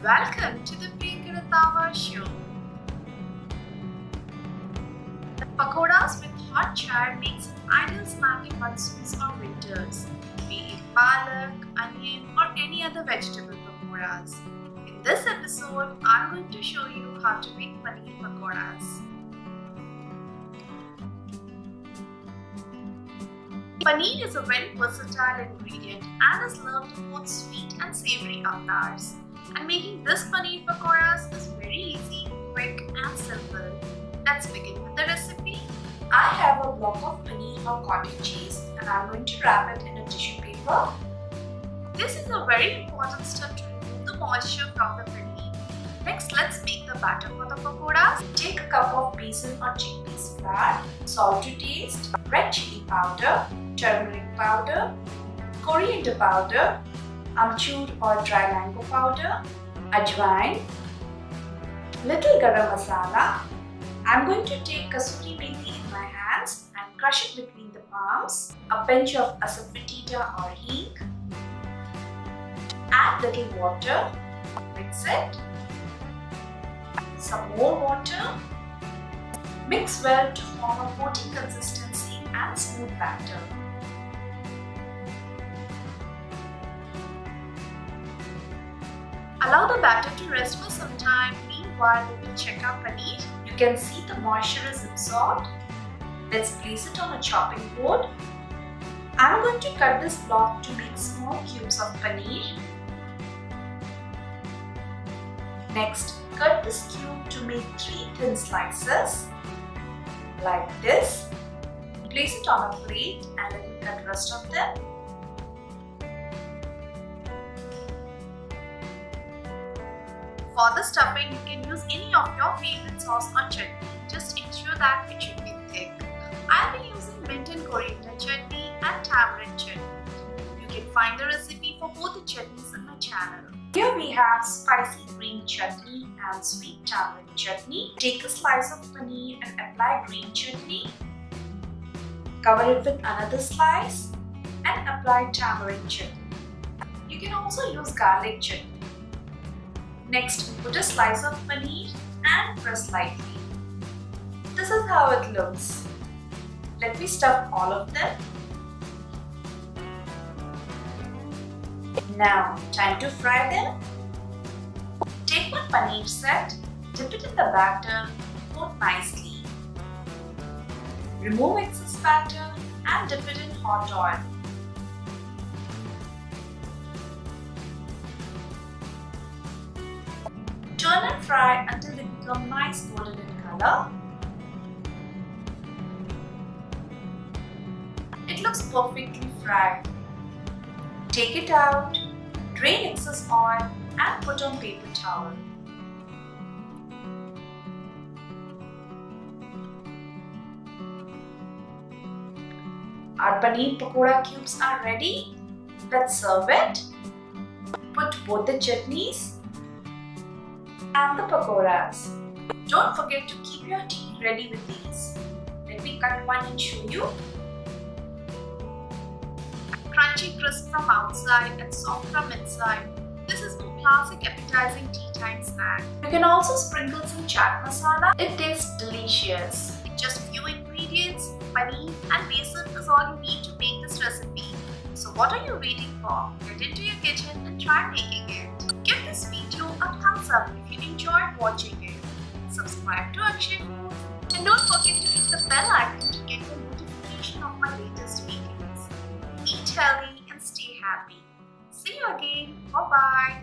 Welcome to the Priyanka Rattawa show. Pakoras with hot chai makes an ideal snack in monsoons or winters, be it palak, onion or any other vegetable pakoras. In this episode, I'm going to show you how to make Paneer Pakoras. Paneer is a very versatile ingredient and is loved in both sweet and savory avatars. And making this Paneer Pakoras is very easy, quick and simple. Let's begin with the recipe. I have a block of paneer or cottage cheese and I'm going to wrap it in a tissue paper. This is a very important step to remove the moisture from the paneer. Next, let's make the batter for the pakoras. Take a cup of besan or chickpeas flour, salt to taste, red chili powder, turmeric powder, coriander powder, Amchur or dry mango powder, Ajwain, little Garam Masala. I'm going to take Kasuri Methi in my hands and crush it between the palms, a pinch of Asafoetida or Hing. Add little water, mix it, some more water, mix well to form a coating consistency and smooth batter. Allow the batter to rest for some time. Meanwhile, we will check our paneer. You can see the moisture is absorbed. Let's place it on a chopping board. I'm going to cut this block to make small cubes of paneer. Next, cut this cube to make 3 thin slices, like this. Place it on a plate and let me cut the rest of them. For the stuffing, you can use any of your favorite sauce or chutney. Just ensure that it should be thick. I'll be using mint and coriander chutney and tamarind chutney. You can find the recipe for both the chutneys on my channel. Here we have spicy green chutney and sweet tamarind chutney. Take a slice of paneer and apply green chutney. Cover it with another slice and apply tamarind chutney. You can also use garlic chutney. Next, put a slice of paneer and press lightly. This is how it looks. Let me stuff all of them. Now, time to fry them. Take one paneer set, dip it in the batter, coat nicely. Remove excess batter and dip it in hot oil. Turn and fry until they become nice golden in color. It looks perfectly fried. Take it out, drain excess oil and put on paper towel. Our Paneer Pakora cubes are ready. Let's serve it. Put both the chutneys and the pakoras. Don't forget to keep your tea ready with these. Let me cut one and show you. Crunchy crisp from outside and soft from inside. This is a classic appetizing tea time snack. You can also sprinkle some chaat masala. It tastes delicious. With just few ingredients, paneer and besan is all you need to make this recipe. So what are you waiting for? Get into your kitchen and try making it. Give this video a thumbs up if you enjoyed watching it. Subscribe to Akshay Foods and don't forget to hit the bell icon to get the notification of my latest videos. Eat healthy and stay happy. See you again. Bye bye.